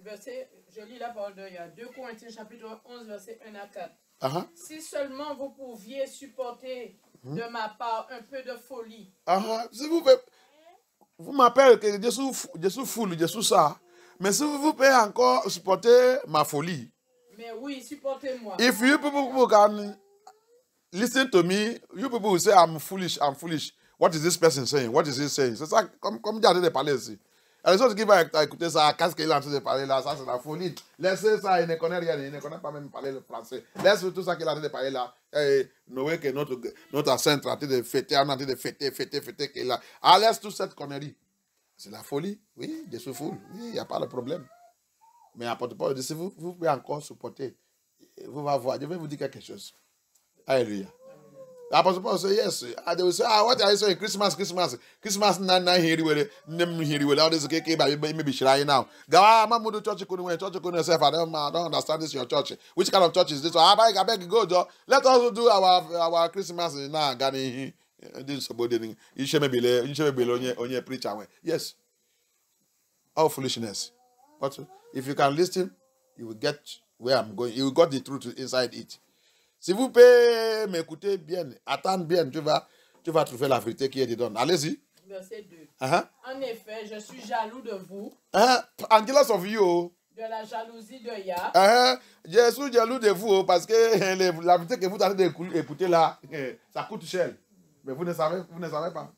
Verset, je lis la parole de Dieu. 2 Corinthiens chapitre 11 verset 1 à 4. Si seulement vous pouviez supporter de ma part un peu de folie. Si vous m'appelez que je suis fou, je suis ça. Mais si vous pouvez encore supporter ma folie. Mais oui, supportez-moi. If you people can listen to me, you people will say I'm foolish. What is this person saying? What is he saying? C'est ça, comme j'ai arrêté de parler ici. Les autres qui vont écouter ça, qu'est-ce qu'il est en train de parler là? Ça, c'est la folie. Laissez ça, il ne connaît rien, il ne connaît pas même parler le français. Laissez tout ça qu'il est en train de parler là. Noé, que notre saint est en train de fêter, on est en train de fêter qu'il a. Ah, laisse toute cette connerie. C'est la folie. Oui, je suis fou. Oui, il n'y a pas de problème. Mais apôtre Paul dit, si vous pouvez encore supporter, vous allez voir, je vais vous dire quelque chose. Alléluia. Apostle Paul said, yes. And they will say, what are you saying? Christmas. Christmas, na here well. All this okay, but maybe shy now. Gawa, mamudu church couldn't say, I don't understand this your church. Which kind of church is this? I beg go, Joe. Let us do our Christmas now. Gani, this somebody, you should be on your preacher. Yes. All foolishness. But if you can listen, you will get where I'm going. You will got the truth inside it. Si vous pouvez m'écouter bien, attendre bien, tu vas trouver la vérité qui est dedans. Allez-y. Verset 2. En effet, je suis jaloux de vous. I'm jealous of you. De la jalousie de Yah. Je suis jaloux de vous parce que la vérité que vous allez écouter là, ça coûte cher. Mais vous ne savez pas.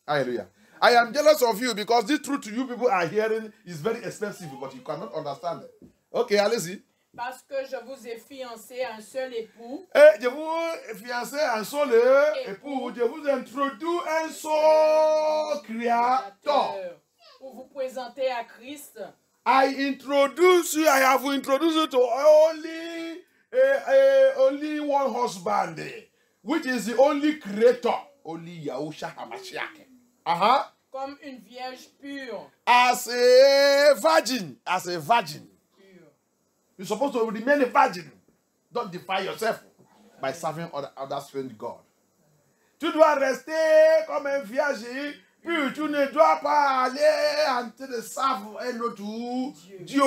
Alléluia. I am jealous of you because this truth you people are hearing is very expensive, but you cannot understand. Ok, allez-y. Parce que je vous ai fiancé à un seul époux. Et je vous fiancé à un seul époux. Je vous introduis un seul créateur. Pour vous présenter à Christ. I have introduced you to only one husband, which is the only creator, only Yahushua HaMashiach. Comme une vierge pure. As a virgin. You're supposed to remain a virgin. Don't defile yourself by serving other strange God. Tu dois rester comme un vierge, puis tu ne dois pas aller en train de servir un autre Dieu.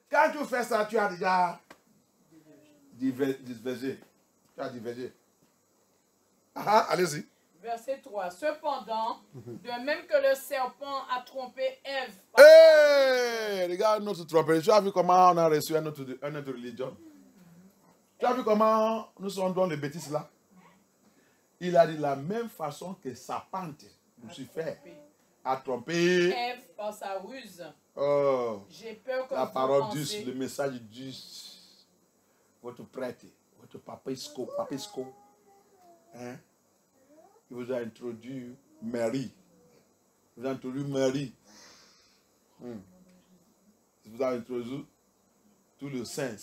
Quand tu fais ça, tu as déjà divergé. Allez-y. Verset 3. Cependant, de même que le serpent a trompé Ève. Regarde notre tromperie. Tu as vu comment on a reçu un autre religion? Tu as vu comment nous sommes dans les bêtises là? Il a dit la même façon que Sapante, Lucifer, a trompé Ève par sa ruse. J'ai peur que la parole juste, le message juste, votre prêtre, votre papisco. Hein? Il vous a introduit Marie. Il vous a introduit Marie. Il vous a introduit tout le saint.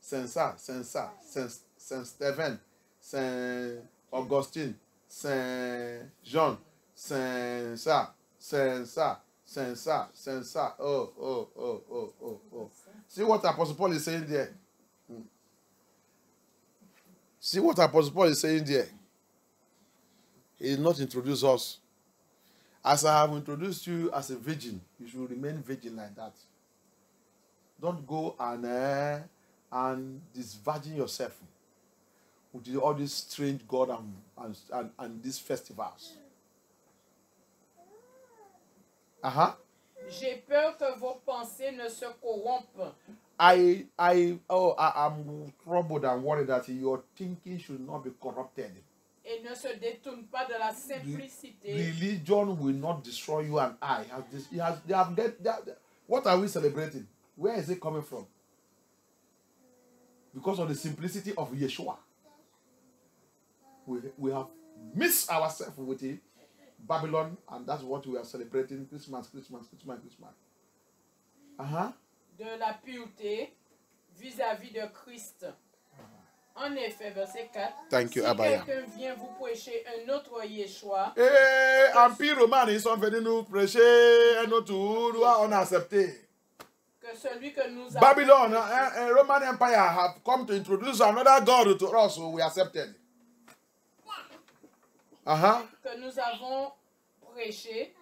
Saint Stephen, Saint Augustine, Saint John, Saint ça. Oh. See what Apostle Paul is saying there. See what Apostle Paul is saying there. He did not introduce us. As I have introduced you as a virgin, you should remain virgin like that. Don't go and disvirgin yourself with all these strange God and these festivals. J'ai peur que vos pensées ne se corrompent. I'm troubled and worried that your thinking should not be corrupted. Et ne se détourne pas de la simplicité. Religion will not destroy you and I. What are we celebrating? Where is it coming from? Because of the simplicity of Yeshua. We have missed ourselves with it. Babylon, and that's what we are celebrating. Christmas. De la pureté vis-à-vis de Christ. En effet, verset 4. Thank you, si Abaya. Quelqu'un vient vous prêcher un autre Yeshua. Empire romain, ils sont venus nous prêcher un autre, on a accepté. Que celui que nous avons. Babylon, Roman Empire have come to introduce another God to us, so we accepted. Que nous avons prêché,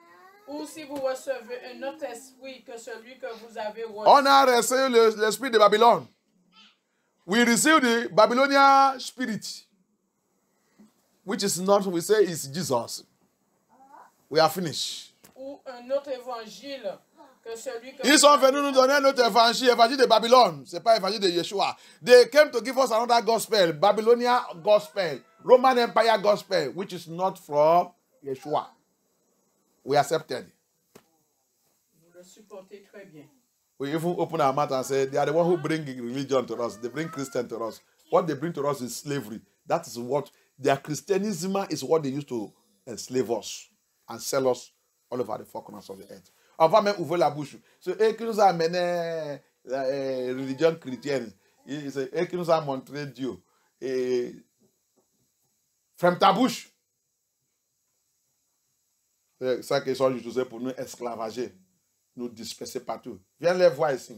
ou si vous recevez un autre esprit que celui que vous avez reçu. On a reçu l'esprit de Babylone. We receive the Babylonian spirit, which is not, we say, is Jesus. We are finished. Ou un autre évangile que celui que Ils sont venus nous donner un autre évangile, évangile de Babylone. Ce n'est pas évangile de Yeshua. They came to give us another gospel, Babylonian gospel, Roman Empire gospel, which is not from Yeshua. We accepted. Vous le supportez très bien. We even open our mouth and say, they are the one who bring religion to us. They bring Christian to us. What they bring to us is slavery. That is what, their Christianism is what they used to enslave us and sell us all over the four corners of the earth. On va même ouvrir la bouche. C'est eux qui nous a amené la religion chrétienne. C'est eux qui nous a montré Dieu. Et ferme ta bouche. C'est ça qu'ils sont utilisés pour nous esclavager, nous disperser partout. Viens les voir ici.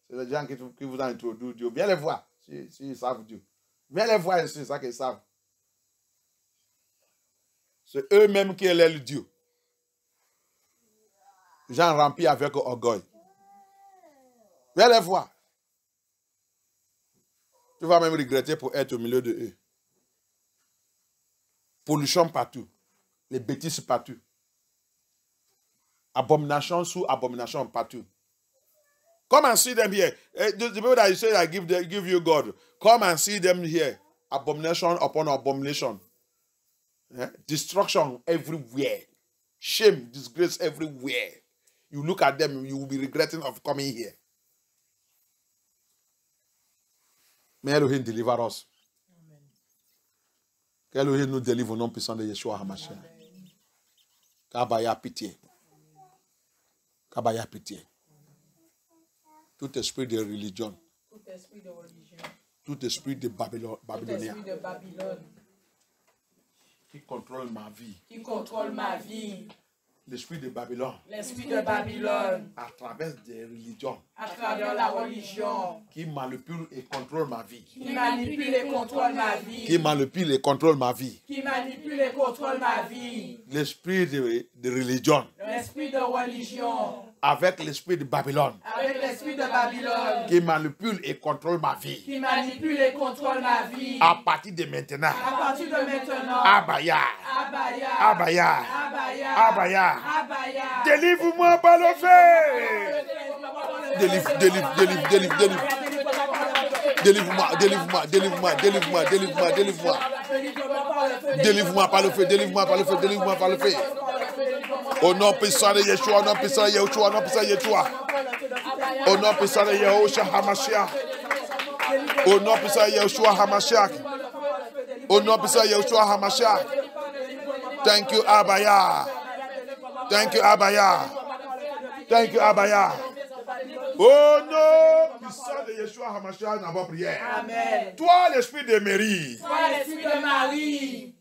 C'est les gens qui vous ont introduit Dieu. Viens les voir, s'ils savent Dieu. Viens les voir ici, c'est ça qu'ils savent. C'est eux-mêmes qui élèvent le Dieu. Les gens remplis avec orgueil. Viens les voir. Tu vas même regretter pour être au milieu de eux. Pollution partout. Les bêtises partout. Abomination sous abomination partout. Come and see them here. The people that you say I give you God, come and see them here. Abomination upon abomination. Destruction everywhere. Shame, disgrace everywhere. You look at them, you will be regretting of coming here. May Elohim deliver us. Qu'Elohim nous délivre au nom puissant de Yeshua HaMashiach. Kabaya pitié. Kabaya pitié. Tout esprit de religion. Tout esprit de religion. Tout esprit de babylonien. Tout esprit de Babylone. Qui contrôle ma vie. Qui contrôle ma vie. L'esprit de Babylone. L'esprit de Babylone. À travers des religions. À travers la religion. Qui manipule et contrôle ma vie. Qui manipule et contrôle ma vie. Qui manipule et contrôle ma vie. Qui manipule et contrôle ma vie. L'esprit de religion. L'esprit de religion. Avec l'esprit de Babylone. Avec l'esprit de Babylone. Qui manipule et contrôle ma vie. Qui manipule et contrôle ma vie. À partir de maintenant. À partir de maintenant. Abaya. Abaya. Abaya. Abaya. Abaya. Abaya. Délivre-moi par le feu. Délivre. Délivre-moi. Délivre-moi par le feu. Délivre-moi par le feu. Au nom puissant de Yeshua, au nom puissant de Yeshua, au nom puissant de Yeshua. Au nom puissant de Yeshua HaMashiach. Au nom puissant de Yeshua HaMashiach. Au nom puissant de Yeshua HaMashiach. Thank you, Abaya. Thank you, Abaya. Thank you, Abaya. Au nom puissant de Yeshua HaMashiach, dans votre prière. Amen. Toi, l'esprit de Marie. Toi, l'esprit de Marie.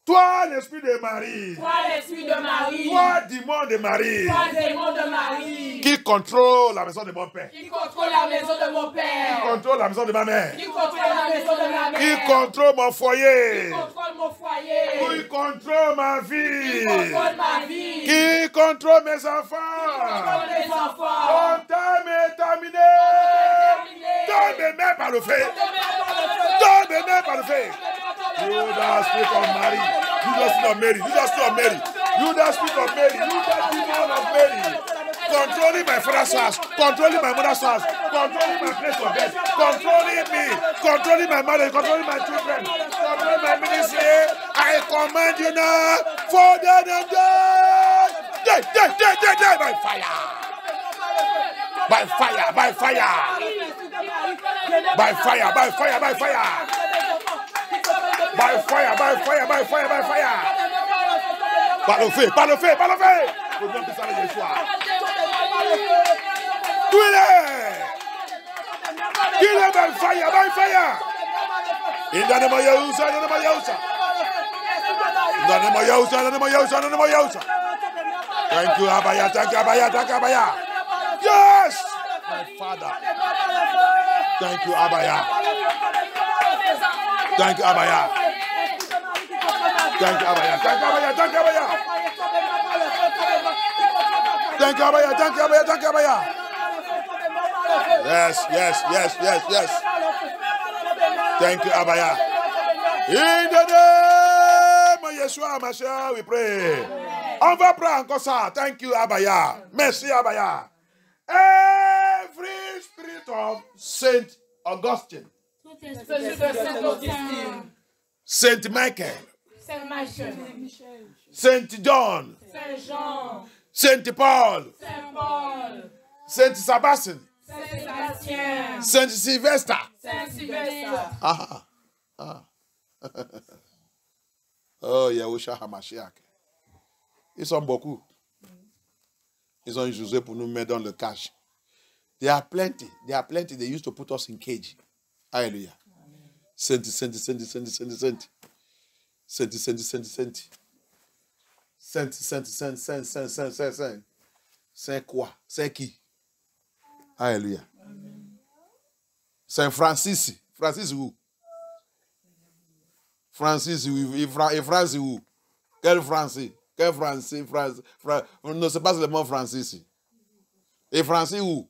Toi, l'esprit de Marie. Toi, l'esprit de Marie. Toi, démon de Marie. Toi, démon de Marie. Qui contrôle la maison de mon père. Qui contrôle la maison de mon Qui père. contrôle la maison de ma mère. Qui contrôle la maison de ma mère. Qui contrôle mon foyer. Qui contrôle mon foyer. Qui contrôle ma vie. Qui contrôle ma vie. Qui contrôle mes Qui contrôle enfants. mes enfants. Ton temps est terminé. Donne mes mains par le feu. Donne mes mains par le feu. Judas, spirit of Mary. Judas, spirit of Mary. Judas, spirit of Mary. Judas, spirit of Mary. Judas, demon of Mary. Controlling my father's house. Controlling my mother's house. Controlling my place of death. Controlling me. Controlling my marriage. Controlling my children. Controlling my ministry. I command you now. For them and die. Die by fire. By fire. By fire. By fire. By fire. By fire. By fire, by fire, by fire, by fire. Par le feu, par le feu, par le feu. Au nom de Yeshua. Kill him by fire, by fire. In the name of Yahushua, in the name of Yahushua. In the name of Yahushua, in the name of Yahushua, in the name of Yahushua. Thank you, Abaya, thank you, Abaya, thank you, Abaya. Yes, my Father. Thank you, Abaya. Thank you, Abaya. Thank you, Abaya. Thank you, Abaya. Thank you, Abaya. Thank you, Abaya. Thank you, Abaya. Thank you, Abaya. Yes, yes, yes, yes, yes. Thank you, Abaya. In the name of Yeshua HaMashiach, we pray. On va prendre encore ça. Thank you, Abaya. Merci, Abaya. Every spirit of Saint Augustine, Saint Michael, Saint Michel, Saint John, Saint Jean, Saint Paul, Saint Paul, Saint Sebastian, Saint Sébastien, Saint Sylvester. Saint Sylvestre. Oh, Yahushua HaMashiach. Ils sont beaucoup. Ils ont utilisé pour nous mettre dans le cache. There are plenty. There are plenty. They used to put us in cage. Hallelujah. Saint. Saint quoi? Saint qui? Alléluia. Saint Francis. Francis où? Francis où? Et Francis où? Quel Francis? Quel Francis? Non, c'est pas seulement Francis. Et Francis où?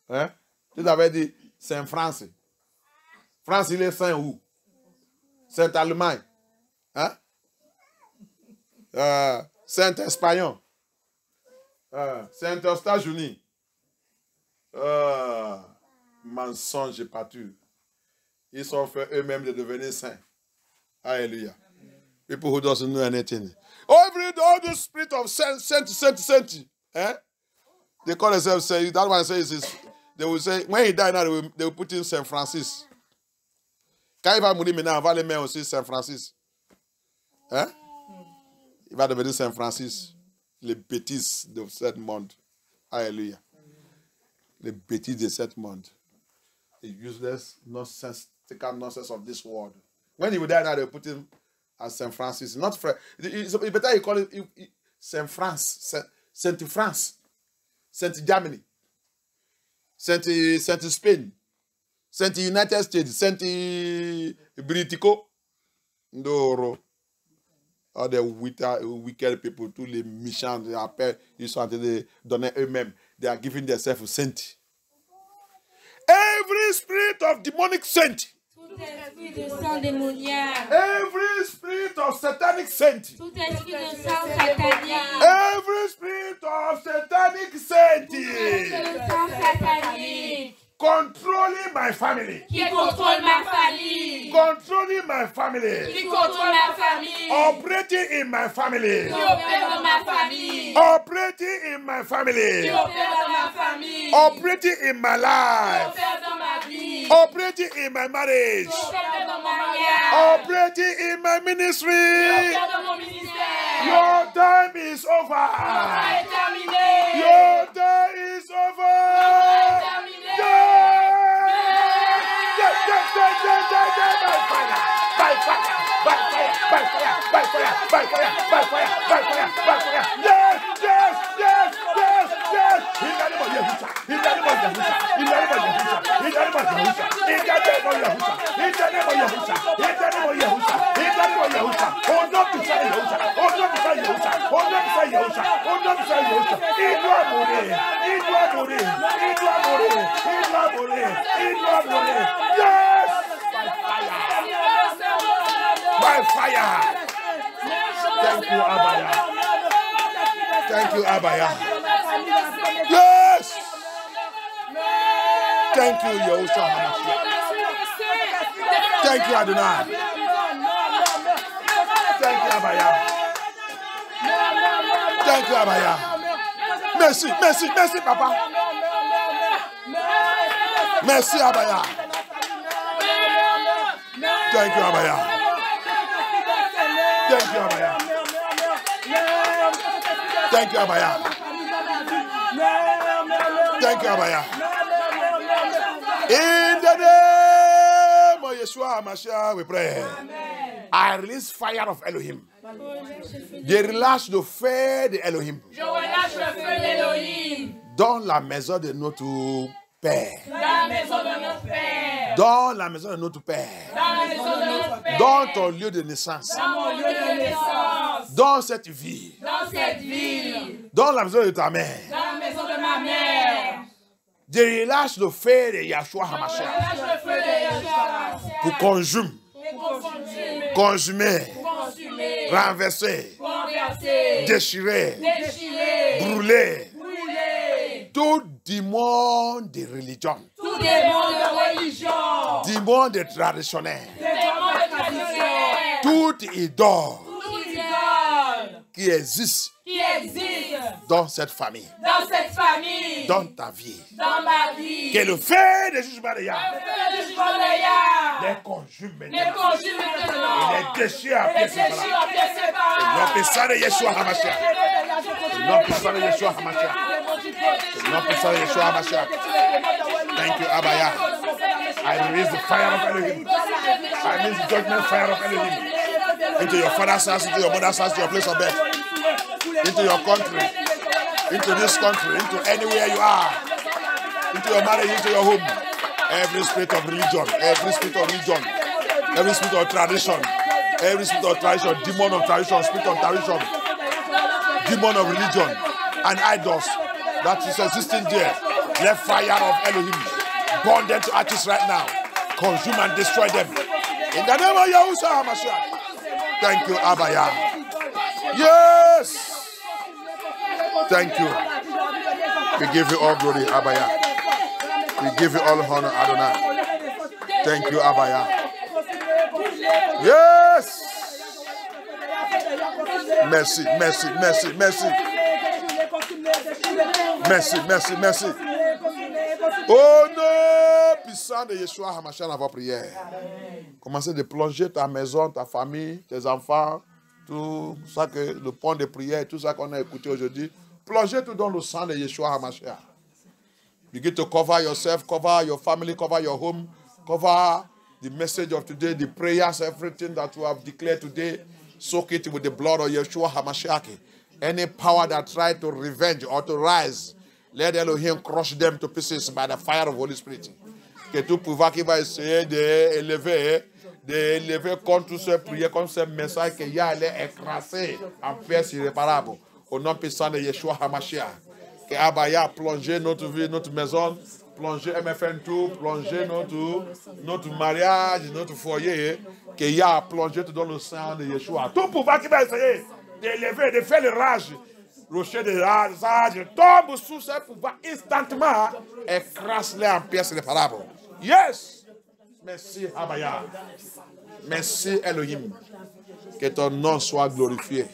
Hein? Tu avais dit Saint Francis. France, il est saint où? Saint Allemagne. Hein? Saint Espagnol. Saint États-Unis. Mensonge partout. Ils sont fait eux-mêmes de devenir saints. Alléluia. People who doesn't know anything. All the spirit of saint. Eh? They call themselves saint. That one says they will say, when he died now, they will put in Saint Francis. Quand il va mourir maintenant, on va les mettre aussi Saint Francis. Hein? Il va devenir Saint Francis. Les bêtises de ce monde. Alléluia. Les bêtises de ce monde. The useless, nonsensical nonsense of this world. When he will die now, they will put him as Saint Francis. Not it's better you call it Saint France. Saint France. Saint Germany. Saint Spain. Saint United States. Saint Britico. Ndoro. All the wicked people, tous les méchants, ils sont en train de donner eux-mêmes. They are giving themselves saint. Every spirit of demonic saint. Tout esprit de sang démoniaque. Every spirit of satanic saint. Tout esprit de sang satanique. Every spirit of satanic saint. Tout esprit de sang satanique. Controlling my family. Qui contrôle ma famille. Controlling my family. Qui contrôle ma famille. Operating in my family. Qui opère dans ma famille. Operating in my family. Qui opère dans ma famille. Operating in my Qui life. opère dans ma vie. Operating in my marriage. Qui opère dans mon mariage. Operating in my Qui ministry. opère dans mon ministère. Your time is Mon temps over. est terminé. Your time is over. By fire. Thank you, Abaya. Thank you, Abaya. Yes. Thank you, Yahushua HaMashiach. Thank you, Adonai. Thank you, Abaya. Thank you, Abaya. Merci, merci, merci, Papa. Merci, Abaya. Thank you, Abaya. Thank you, Abaya. Thank you, Abaya. Thank you, Abaya. In the name of Yeshua HaMashiach, we pray. Amen. I release fire of Elohim. Je relâche le feu de Elohim. Je relâche le feu d'Elohim. Dans la maison de notre Père. Dans la maison de notre Père. Dans la maison de notre Père. Dans la maison de notre Père. Dans ton lieu de naissance. Dans mon lieu de naissance. Dans cette vie. Dans cette ville. Dans la maison de ta mère. Dans la maison de ma mère. Je relâche le feu de Yeshua HaMashiach. Je relâche le feu de Yeshua HaMashiach. Pour conjumer. Consumer. Renverser. Déchirer. Brûler. Tout démon de religion. Tout démon de religion. Démon de traditionnel. Démon de traditionnel. Tout idole. Tout idole. Qui existe. Dans cette famille. Dans cette famille. Dans ta vie. Dans ma vie. Que le feu de jugement de Yah. Le feu de jugement de Yah. Les conjugue maintenant. Les conjugue maintenant. Et les déchire à pieds séparés. séparés. Non, puissant de Yeshua HaMashiach. Non, puissant de Yeshua HaMashiach. Non, puissant de Yeshua HaMashiach. Thank you, Abaya. I release the fire of Elohim. I release the judgment fire of Elohim. Into your father's house, into your mother's house, to your place of birth. Into your country. Into this country. Into anywhere you are. Into your marriage, into your home. Every spirit of religion. Every spirit of religion. Every spirit of tradition. Every spirit of tradition. Demon of tradition. Spirit of tradition. Demon of religion. And idols that is existing there. Let fire of Elohim burn them to ashes right now. Consume and destroy them. In the name of Yahushua HaMashiach. Thank you, Abaya. Yes. Thank you. We give you all glory, Abaya. We give you all honor, Adonai. Thank you, Abaya. Yes. Merci, merci, merci, merci. Merci, merci, merci. Oh non, puissant de Yeshua HaMashiach dans votre prière. Commencez de plonger ta maison, ta famille, tes enfants, tout ça que le point de prière, tout ça qu'on a écouté aujourd'hui. Plongez tout dans le sang de Yeshua HaMashiach. Begin to cover yourself, cover your family, cover your home, cover the message of today, the prayers, everything that you have declared today. Soak it with the blood of Yeshua HaMashiach. Any power that tries to revenge or to rise, let Elohim crush them to pieces by the fire of the Holy Spirit. Que tout pouvoir qui va essayer d'élever contre toutes ces prières, contre ces messages que Yah allait écraser en pièces irréparables. Au nom puissant de Yeshua HaMashiach. Que Abaya plonge notre vie, notre maison, plonger MFN tout, plonger notre mariage, notre foyer. Que Yah a plongé tout dans le sang de Yeshua. Tout pouvoir qui va essayer d'élever, de faire le rage. Rocher de rage, tombe sous ce pouvoir instantanément, écrase-les en pièces irréparables. Yes! Merci, Abaya. Merci, Elohim. Que ton nom soit glorifié.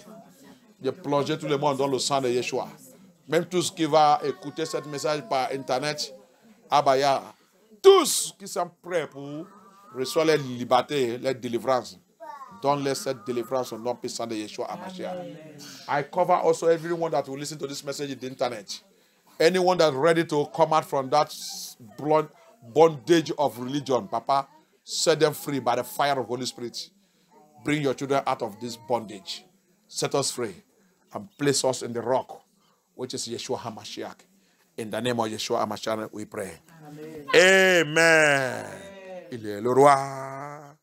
De plonger tout le monde dans le sang de Yeshua. Même tous qui vont écouter ce message par Internet, Abaya, tous qui sont prêts pour recevoir leur liberté, leur délivrance. Donne-les cette délivrance au nom puissant de Yeshua HaMashiach. I cover also everyone that will listen to this message on the internet. Anyone that's ready to come out from that bondage of religion, Papa, set them free by the fire of the Holy Spirit. bring your children out of this bondage. Set us free and place us in the rock, which is Yeshua HaMashiach. In the name of Yeshua HaMashiach, we pray. Amen. Amen. Il est le roi.